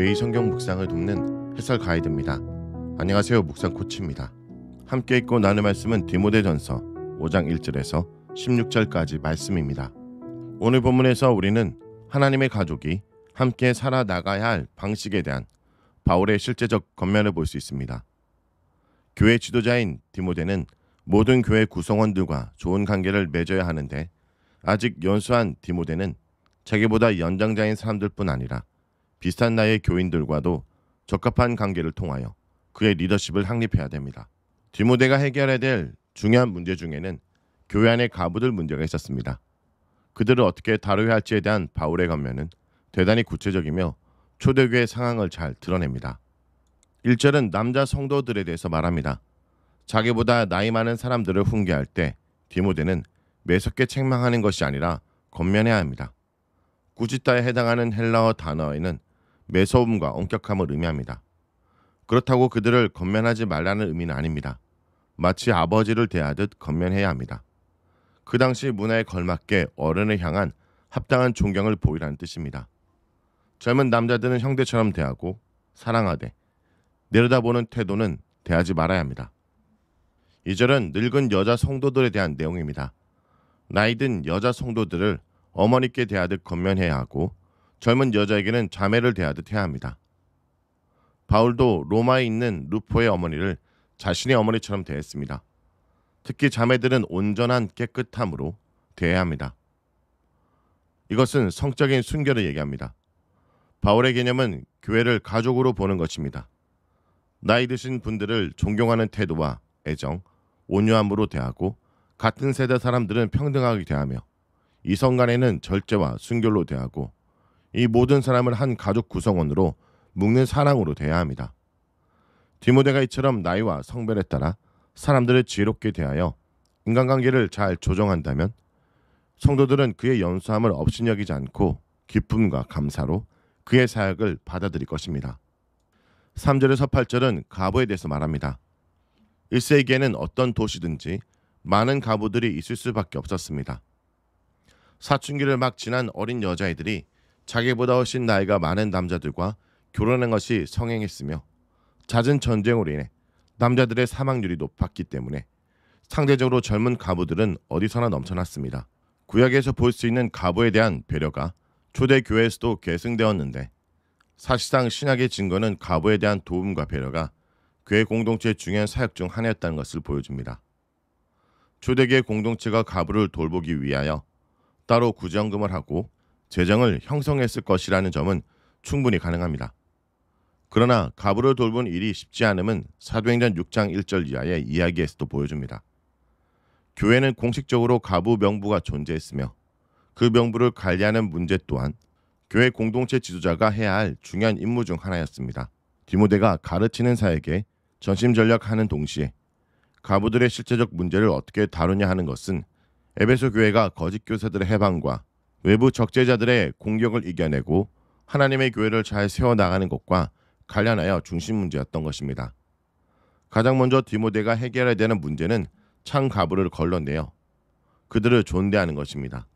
매일 성경 묵상을 돕는 해설 가이드입니다. 안녕하세요. 묵상 코치입니다. 함께 읽고 나눌 말씀은 디모데전서 5장 1절에서 16절까지 말씀입니다. 오늘 본문에서 우리는 하나님의 가족이 함께 살아나가야 할 방식에 대한 바울의 실제적 겉면을 볼 수 있습니다. 교회 지도자인 디모데는 모든 교회 구성원들과 좋은 관계를 맺어야 하는데 아직 연수한 디모데는 자기보다 연장자인 사람들뿐 아니라 비슷한 나이의 교인들과도 적합한 관계를 통하여 그의 리더십을 확립해야 됩니다. 디모데가 해결해야 될 중요한 문제 중에는 교회 안의 가부들 문제가 있었습니다. 그들을 어떻게 다뤄야 할지에 대한 바울의 겉면은 대단히 구체적이며 초대교회 상황을 잘 드러냅니다. 1절은 남자 성도들에 대해서 말합니다. 자기보다 나이 많은 사람들을 훈계할 때 디모데는 매섭게 책망하는 것이 아니라 권면해야 합니다. 꾸짖다에 해당하는 헬라어 단어에는 매서움과 엄격함을 의미합니다. 그렇다고 그들을 권면하지 말라는 의미는 아닙니다. 마치 아버지를 대하듯 권면해야 합니다. 그 당시 문화에 걸맞게 어른을 향한 합당한 존경을 보이라는 뜻입니다. 젊은 남자들은 형제처럼 대하고 사랑하되 내려다보는 태도는 대하지 말아야 합니다. 2절은 늙은 여자 성도들에 대한 내용입니다. 나이든 여자 성도들을 어머니께 대하듯 권면해야 하고 젊은 여자에게는 자매를 대하듯 해야 합니다. 바울도 로마에 있는 루포의 어머니를 자신의 어머니처럼 대했습니다. 특히 자매들은 온전한 깨끗함으로 대해야 합니다. 이것은 성적인 순결을 얘기합니다. 바울의 개념은 교회를 가족으로 보는 것입니다. 나이 드신 분들을 존경하는 태도와 애정, 온유함으로 대하고 같은 세대 사람들은 평등하게 대하며 이성 간에는 절제와 순결로 대하고 이 모든 사람을 한 가족 구성원으로 묶는 사랑으로 대해야 합니다. 디모데가 이처럼 나이와 성별에 따라 사람들을 지혜롭게 대하여 인간관계를 잘 조정한다면 성도들은 그의 연수함을 업신여기지 않고 기쁨과 감사로 그의 사역을 받아들일 것입니다. 3절에서 8절은 가부에 대해서 말합니다. 1세기에는 어떤 도시든지 많은 가부들이 있을 수밖에 없었습니다. 사춘기를 막 지난 어린 여자애들이 자기보다 훨씬 나이가 많은 남자들과 결혼한 것이 성행했으며 잦은 전쟁으로 인해 남자들의 사망률이 높았기 때문에 상대적으로 젊은 가부들은 어디서나 넘쳐났습니다. 구약에서 볼 수 있는 가부에 대한 배려가 초대 교회에서도 계승되었는데 사실상 신약의 증거는 가부에 대한 도움과 배려가 교회 공동체의 중요한 사역 중 하나였다는 것을 보여줍니다. 초대교회 공동체가 가부를 돌보기 위하여 따로 구제헌금을 하고 재정을 형성했을 것이라는 점은 충분히 가능합니다. 그러나 가부를 돌보는 일이 쉽지 않음은 사도행전 6장 1절 이하의 이야기에서도 보여줍니다. 교회는 공식적으로 가부 명부가 존재했으며 그 명부를 관리하는 문제 또한 교회 공동체 지도자가 해야 할 중요한 임무 중 하나였습니다. 디모데가 가르치는 사역에 전심전력하는 동시에 가부들의 실제적 문제를 어떻게 다루냐 하는 것은 에베소 교회가 거짓 교사들의 해방과 외부 적재자들의 공격을 이겨내고 하나님의 교회를 잘 세워나가는 것과 관련하여 중심 문제였던 것입니다. 가장 먼저 디모데가 해결해야 되는 문제는 창 가부를 걸러내어 그들을 존대하는 것입니다.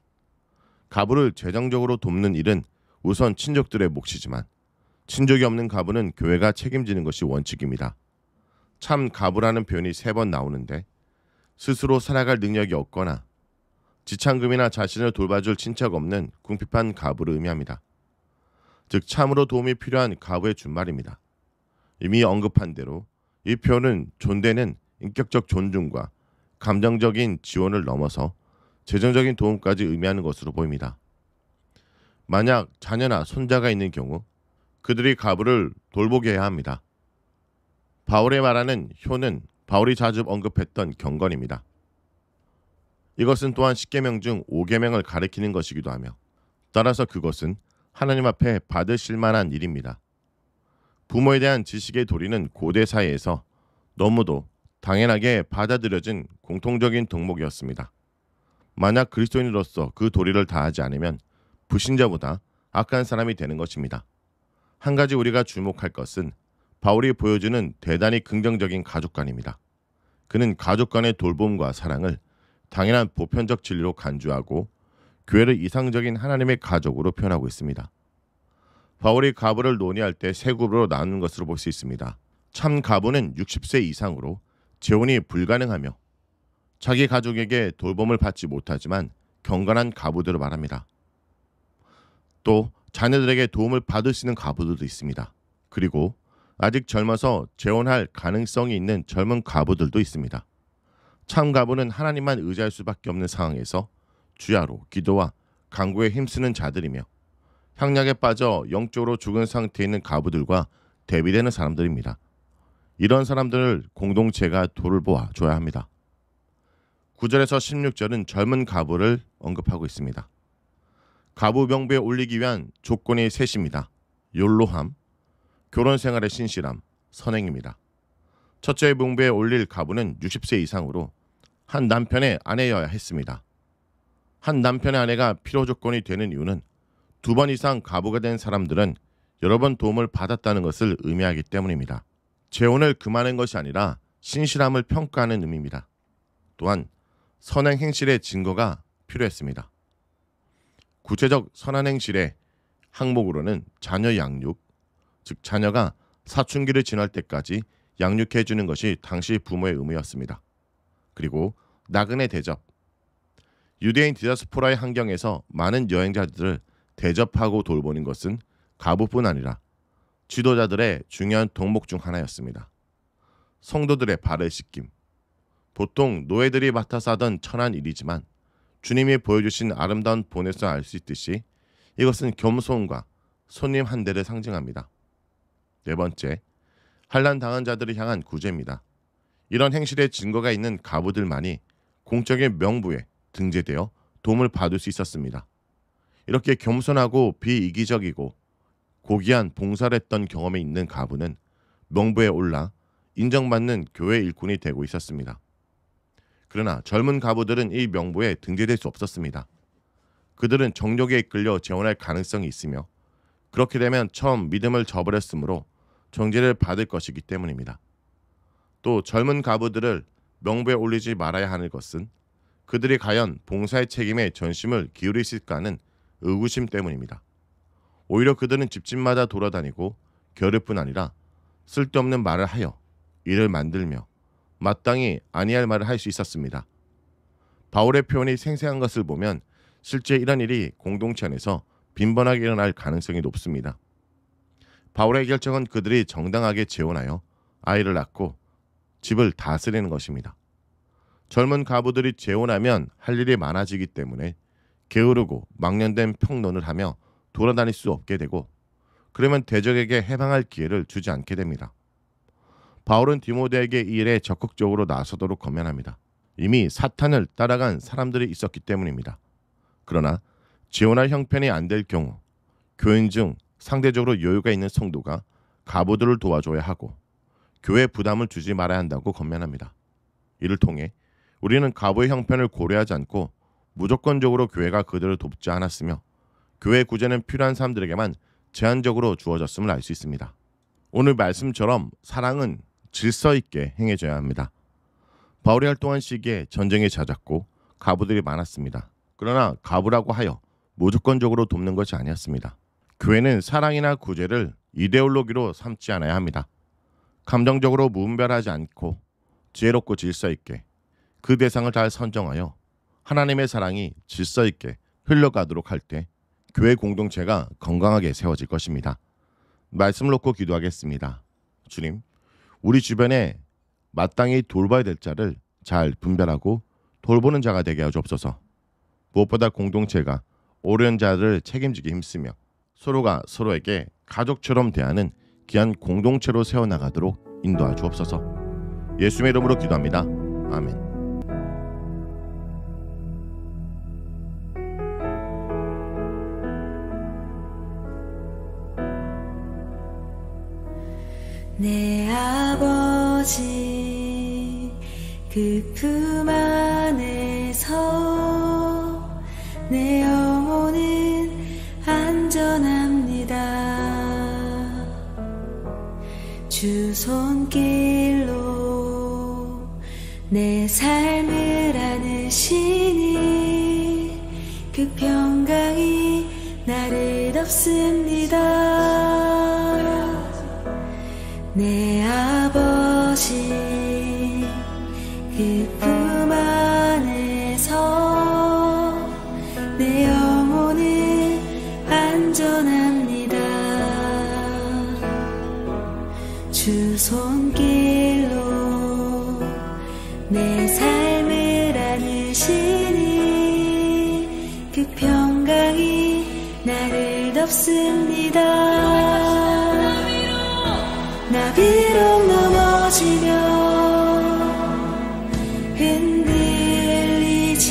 가부를 재정적으로 돕는 일은 우선 친족들의 몫이지만 친족이 없는 가부는 교회가 책임지는 것이 원칙입니다. 참 가부라는 표현이 3번 나오는데 스스로 살아갈 능력이 없거나 지참금이나 자신을 돌봐줄 친척 없는 궁핍한 가부를 의미합니다. 즉 참으로 도움이 필요한 가부의 준말입니다. 이미 언급한 대로 이 표현은 존대는 인격적 존중과 감정적인 지원을 넘어서 재정적인 도움까지 의미하는 것으로 보입니다. 만약 자녀나 손자가 있는 경우 그들이 가부를 돌보게 해야 합니다. 바울의 말하는 효는 바울이 자주 언급했던 경건입니다. 이것은 또한 10계명 중 5계명을 가리키는 것이기도 하며 따라서 그것은 하나님 앞에 받으실 만한 일입니다. 부모에 대한 지식의 도리는 고대 사회에서 너무도 당연하게 받아들여진 공통적인 덕목이었습니다. 만약 그리스도인으로서 그 도리를 다하지 않으면 불신자보다 악한 사람이 되는 것입니다. 한 가지 우리가 주목할 것은 바울이 보여주는 대단히 긍정적인 가족관입니다. 그는 가족 간의 돌봄과 사랑을 당연한 보편적 진리로 간주하고 교회를 이상적인 하나님의 가족으로 표현하고 있습니다. 바울이 가부를 논의할 때 세 그룹으로 나누는 것으로 볼 수 있습니다. 참 가부는 60세 이상으로 재혼이 불가능하며 자기 가족에게 돌봄을 받지 못하지만 경건한 가부들을 말합니다. 또 자녀들에게 도움을 받을 수 있는 가부들도 있습니다. 그리고 아직 젊어서 재혼할 가능성이 있는 젊은 가부들도 있습니다. 참 가부는 하나님만 의지할 수밖에 없는 상황에서 주야로 기도와 간구에 힘쓰는 자들이며 향락에 빠져 영적으로 죽은 상태에 있는 가부들과 대비되는 사람들입니다. 이런 사람들을 공동체가 돌보아 줘야 합니다. 9절에서 16절은 젊은 가부를 언급하고 있습니다. 가부 명부에 올리기 위한 조건이 셋입니다. 욜로함, 결혼 생활의 신실함, 선행입니다. 첫째 명부에 올릴 가부는 60세 이상으로 한 남편의 아내여야 했습니다. 한 남편의 아내가 필요 조건이 되는 이유는 2번 이상 가부가 된 사람들은 여러 번 도움을 받았다는 것을 의미하기 때문입니다. 재혼을 금하는 것이 아니라 신실함을 평가하는 의미입니다. 또한 선행 행실의 증거가 필요했습니다. 구체적 선한 행실의 항목으로는 자녀 양육, 즉 자녀가 사춘기를 지날 때까지 양육해 주는 것이 당시 부모의 의무였습니다. 그리고 나그네 대접, 유대인 디아스포라의 환경에서 많은 여행자들을 대접하고 돌보는 것은 가부뿐 아니라 지도자들의 중요한 덕목 중 하나였습니다. 성도들의 발을 씻김, 보통 노예들이 맡아서 하던 천한 일이지만 주님이 보여주신 아름다운 본에서 알 수 있듯이 이것은 겸손과 손님 한 대를 상징합니다. 네 번째, 환난 당한 자들을 향한 구제입니다. 이런 행실의 증거가 있는 가부들만이 공적인 명부에 등재되어 도움을 받을 수 있었습니다. 이렇게 겸손하고 비이기적이고 고귀한 봉사를 했던 경험이 있는 가부는 명부에 올라 인정받는 교회 일꾼이 되고 있었습니다. 그러나 젊은 가부들은 이 명부에 등재될 수 없었습니다. 그들은 정욕에 이끌려 재혼할 가능성이 있으며 그렇게 되면 처음 믿음을 저버렸으므로 정죄를 받을 것이기 때문입니다. 또 젊은 가부들을 명부에 올리지 말아야 하는 것은 그들이 과연 봉사의 책임에 전심을 기울일 수 있을까 하는 의구심 때문입니다. 오히려 그들은 집집마다 돌아다니고 겨를 뿐 아니라 쓸데없는 말을 하여 일을 만들며 마땅히 아니할 말을 할 수 있었습니다. 바울의 표현이 생생한 것을 보면 실제 이런 일이 공동체 안에서 빈번하게 일어날 가능성이 높습니다. 바울의 결정은 그들이 정당하게 재혼하여 아이를 낳고 집을 다스리는 것입니다. 젊은 가부들이 재혼하면 할 일이 많아지기 때문에 게으르고 망년된 평론을 하며 돌아다닐 수 없게 되고 그러면 대적에게 해방할 기회를 주지 않게 됩니다. 바울은 디모데에게 이 일에 적극적으로 나서도록 권면합니다. 이미 사탄을 따라간 사람들이 있었기 때문입니다. 그러나 재혼할 형편이 안 될 경우 교인 중 상대적으로 여유가 있는 성도가 가부들을 도와줘야 하고 교회 부담을 주지 말아야 한다고 권면합니다. 이를 통해 우리는 가부의 형편을 고려하지 않고 무조건적으로 교회가 그들을 돕지 않았으며 교회 구제는 필요한 사람들에게만 제한적으로 주어졌음을 알 수 있습니다. 오늘 말씀처럼 사랑은 질서 있게 행해져야 합니다. 바울이 활동한 시기에 전쟁이 잦았고 가부들이 많았습니다. 그러나 가부라고 하여 무조건적으로 돕는 것이 아니었습니다. 교회는 사랑이나 구제를 이데올로기로 삼지 않아야 합니다. 감정적으로 무분별하지 않고 지혜롭고 질서 있게 그 대상을 잘 선정하여 하나님의 사랑이 질서 있게 흘러가도록 할 때 교회 공동체가 건강하게 세워질 것입니다. 말씀을 놓고 기도하겠습니다. 주님, 우리 주변에 마땅히 돌봐야 될 자를 잘 분별하고 돌보는 자가 되게 하여 주옵소서. 무엇보다 공동체가 오랜 자들을 책임지게 힘쓰며 서로가 서로에게 가족처럼 대하는 귀한 공동체로 세워나가도록 인도하여 주옵소서. 예수님의 이름으로 기도합니다. 아멘. 내 아버지 그 품 안에서 내 영혼은 안전합니다. 주 손길로 내 삶을 안으시니 그 평강이 나를 덮습니다. 내 아버지 그 품 안에서 내 영혼은 안전합니다. 주 손길로 내 삶을 안으시니 그 평강이 나를 덮습니다. 나 비록 넘어지면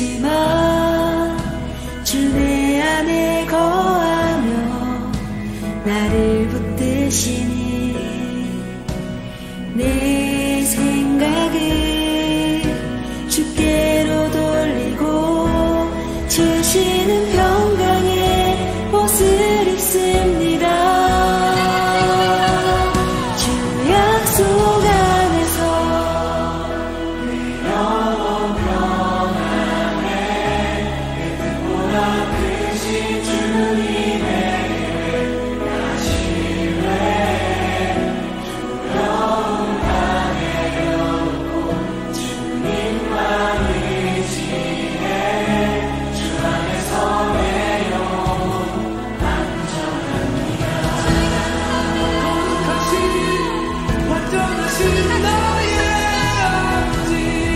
흔들리지만 주 내 안에 거하며 나를 붙드시니 내 생각을 주께로 돌리고 주시는 평강의 옷을 입습니다. 주 약속 안에서 내 영혼 평안해. 내 뜻보다 크신 주님의 나 신뢰해. 두려움 안에 열고 주님만 의지해. 주 안에서 내 영혼 안전합니다. 완전하신 나의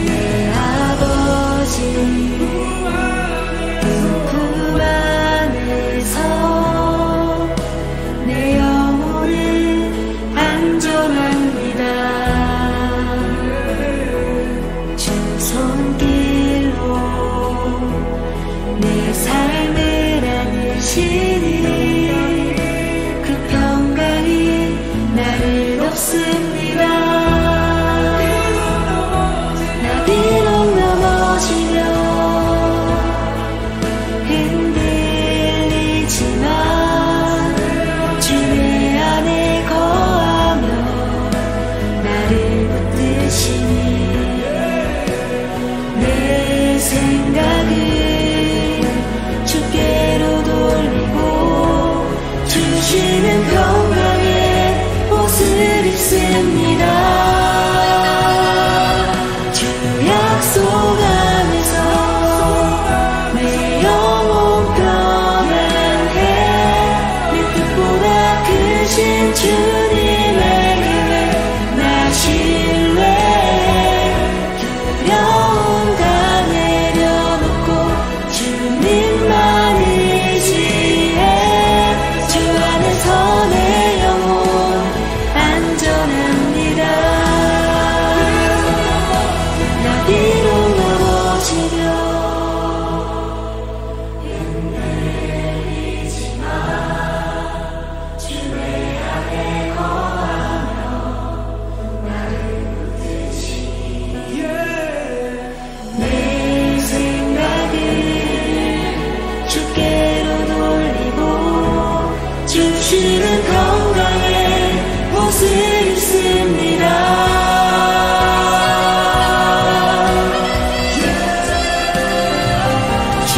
내 아버지 그 품 안에서 내 영혼은 안전합니다. 주 손길로 내 삶을 안으시니 그 평강이 나를 덮습니다. 나 비록 넘어지면 흔들리지만 주 내 안에 거하며 나를 붙드시니 내 생각을 주께로 돌리고 주시는 평강의 옷을 입습니다. 주 약속 안에서 내 영혼 평안해. 내 뜻보다 크신 주님의 길을 나 신뢰해. 두려움 다 내려놓고 주님만 의지해. 주 안에서 내 영혼 안전합니다. 나 비록 넘어지면 흔들리지만 주 내 안에 거하며 나를 붙드시니 내 생각을 주께로 돌리고 주시는 건강의 옷을 입습니다. 주